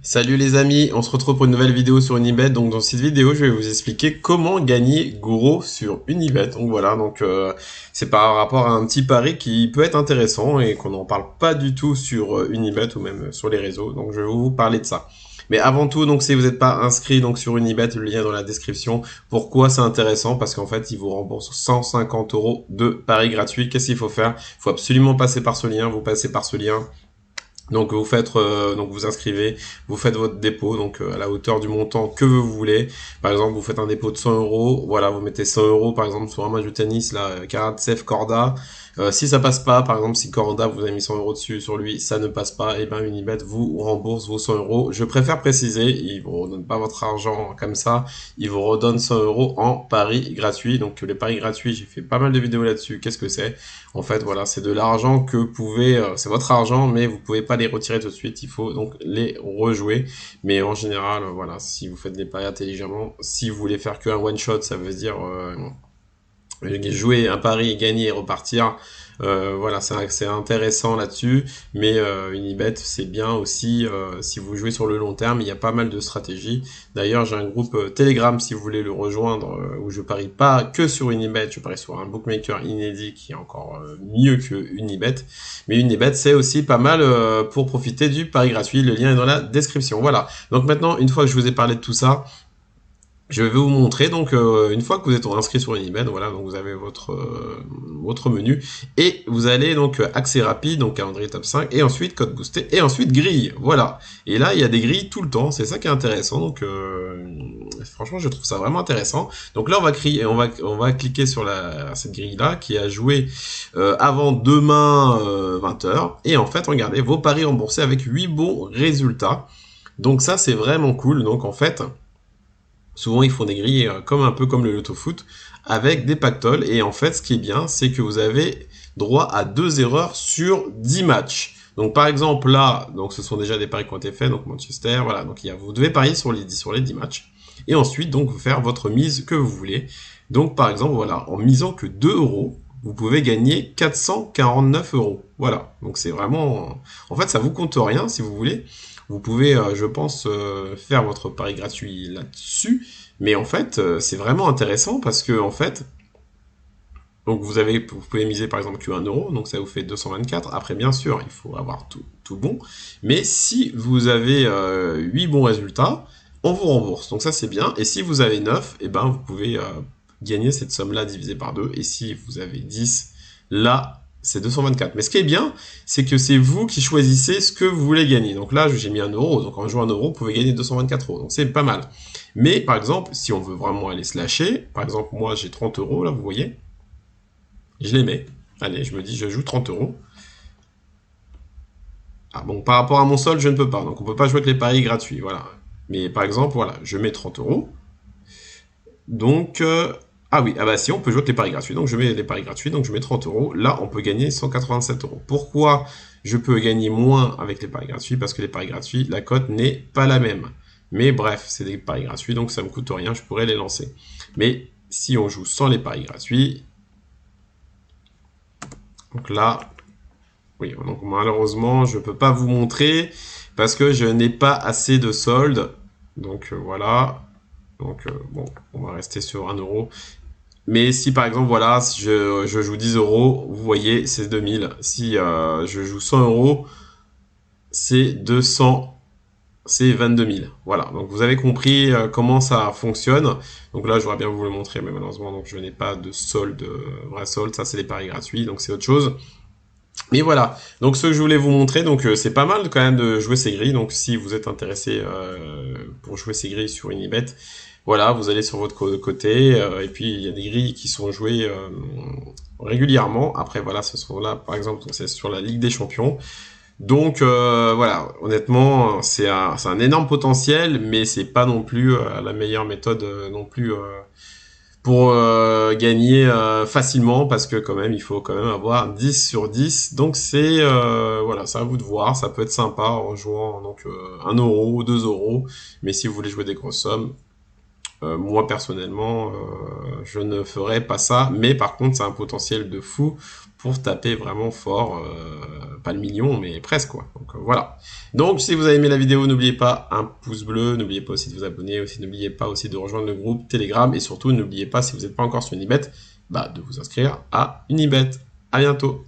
Salut les amis, on se retrouve pour une nouvelle vidéo sur Unibet. Donc dans cette vidéo, je vais vous expliquer comment gagner gros sur Unibet. Donc voilà, c'est par rapport à un petit pari qui peut être intéressant et qu'on n'en parle pas du tout sur Unibet ou même sur les réseaux. Donc je vais vous parler de ça. Mais avant tout, donc si vous n'êtes pas inscrit donc sur Unibet, le lien est dans la description. Pourquoi c'est intéressant? Parce qu'en fait, ils vous remboursent 150 euros de paris gratuits. Qu'est-ce qu'il faut faire? Il faut absolument passer par ce lien. Vous passez par ce lien. Donc vous faites, donc vous inscrivez, vous faites votre dépôt, donc à la hauteur du montant que vous voulez. Par exemple, vous faites un dépôt de 100 euros, voilà, vous mettez 100 euros par exemple sur un match de tennis, là, Karatsev Korda. Si ça passe pas, par exemple, si Korda vous avez mis 100 euros dessus sur lui, ça ne passe pas, et ben Unibet vous rembourse vos 100 euros. Je préfère préciser, ils vous redonnent pas votre argent comme ça, ils vous redonnent 100 euros en paris gratuit. Donc les paris gratuits, j'ai fait pas mal de vidéos là-dessus. Qu'est-ce que c'est? En fait, voilà, c'est de l'argent que vous pouvez, c'est votre argent, mais vous pouvez pas les retirer tout de suite. Il faut donc les rejouer. Mais en général, voilà, si vous faites des paris intelligemment, si vous voulez faire que un one shot, ça veut dire jouer un pari, gagner et repartir. Voilà, c'est intéressant là-dessus, mais Unibet, c'est bien aussi si vous jouez sur le long terme, il y a pas mal de stratégies. D'ailleurs, j'ai un groupe Telegram si vous voulez le rejoindre, où je parie pas que sur Unibet, je parie sur un bookmaker inédit qui est encore mieux que Unibet. Mais Unibet, c'est aussi pas mal pour profiter du pari gratuit. Le lien est dans la description. Voilà. Donc maintenant, une fois que je vous ai parlé de tout ça, je vais vous montrer donc une fois que vous êtes inscrit sur Unibet, voilà, donc vous avez votre menu et vous allez donc accès rapide, donc calendrier top 5 et ensuite code boosté et ensuite grille, voilà. Et là il y a des grilles tout le temps, c'est ça qui est intéressant. Donc franchement je trouve ça vraiment intéressant. Donc là on va crier, on va cliquer sur cette grille là qui a joué avant demain 20h et en fait regardez vos paris remboursés avec 8 bons résultats. Donc ça c'est vraiment cool. Donc en fait souvent, ils font des grilles comme un peu comme le loto foot avec des pactoles. Et en fait, ce qui est bien, c'est que vous avez droit à 2 erreurs sur 10 matchs. Donc, par exemple, là, donc ce sont déjà des paris qui ont été faits. Donc, Manchester, voilà. Donc, vous devez parier sur les 10 matchs. Et ensuite, donc, vous faire votre mise que vous voulez. Donc, par exemple, voilà, en misant que 2 euros, vous pouvez gagner 449 euros. Voilà. Donc, c'est vraiment... En fait, ça vous coûte rien, si vous voulez. Vous pouvez, je pense, faire votre pari gratuit là-dessus. Mais en fait, c'est vraiment intéressant parce que, en fait, donc vous pouvez miser par exemple que 1 euro, donc ça vous fait 224. Après, bien sûr, il faut avoir tout bon. Mais si vous avez 8 bons résultats, on vous rembourse. Donc ça, c'est bien. Et si vous avez 9, eh ben, vous pouvez gagner cette somme-là divisée par 2. Et si vous avez 10, là, c'est 224. Mais ce qui est bien, c'est que c'est vous qui choisissez ce que vous voulez gagner. Donc là, j'ai mis 1 euro. Donc en jouant 1 euro, vous pouvez gagner 224 euros. Donc c'est pas mal. Mais par exemple, si on veut vraiment aller se lâcher, par exemple, moi j'ai 30 euros, là, vous voyez, je les mets. Allez, je me dis, je joue 30 euros. Ah bon, par rapport à mon solde, je ne peux pas. Donc on peut pas jouer avec les paris gratuits, voilà. Mais par exemple, voilà, je mets 30 euros. Donc, ah oui, ah bah si, on peut jouer avec les paris gratuits. Donc je mets les paris gratuits, donc je mets 30 euros. Là, on peut gagner 187 euros. Pourquoi je peux gagner moins avec les paris gratuits? Parce que les paris gratuits, la cote n'est pas la même. Mais bref, c'est des paris gratuits, donc ça me coûte rien, je pourrais les lancer. Mais si on joue sans les paris gratuits, donc là, oui, donc malheureusement, je ne peux pas vous montrer parce que je n'ai pas assez de solde. Donc voilà. Donc bon, on va rester sur 1 euro. Mais si par exemple, voilà, si je joue 10 euros, vous voyez, c'est 2000. Si je joue 100 euros, c'est 200, c'est 22 000. Voilà, donc vous avez compris comment ça fonctionne. Donc là, j'aurais bien vous le montrer, mais malheureusement, donc je n'ai pas de solde, vrai solde. Ça, c'est les paris gratuits, donc c'est autre chose. Mais voilà, donc ce que je voulais vous montrer, donc c'est pas mal quand même de jouer ces grilles. Donc si vous êtes intéressé pour jouer ces grilles sur Unibet, voilà, vous allez sur votre côté, et puis il y a des grilles qui sont jouées régulièrement. Après voilà, ce sont là, par exemple, c'est sur la Ligue des Champions. Donc voilà, honnêtement, c'est un énorme potentiel, mais c'est pas non plus la meilleure méthode non plus pour gagner facilement, parce que quand même il faut quand même avoir 10 sur 10. Donc c'est voilà, c'est à vous de voir, ça peut être sympa en jouant donc 1 euro, 2 euros, mais si vous voulez jouer des grosses sommes, Moi personnellement, je ne ferais pas ça, mais par contre, c'est un potentiel de fou pour taper vraiment fort, pas le million, mais presque quoi. Donc voilà. Donc si vous avez aimé la vidéo, n'oubliez pas un pouce bleu, n'oubliez pas aussi de vous abonner, aussi n'oubliez pas aussi de rejoindre le groupe Telegram et surtout n'oubliez pas si vous n'êtes pas encore sur Unibet, bah, de vous inscrire à Unibet. À bientôt.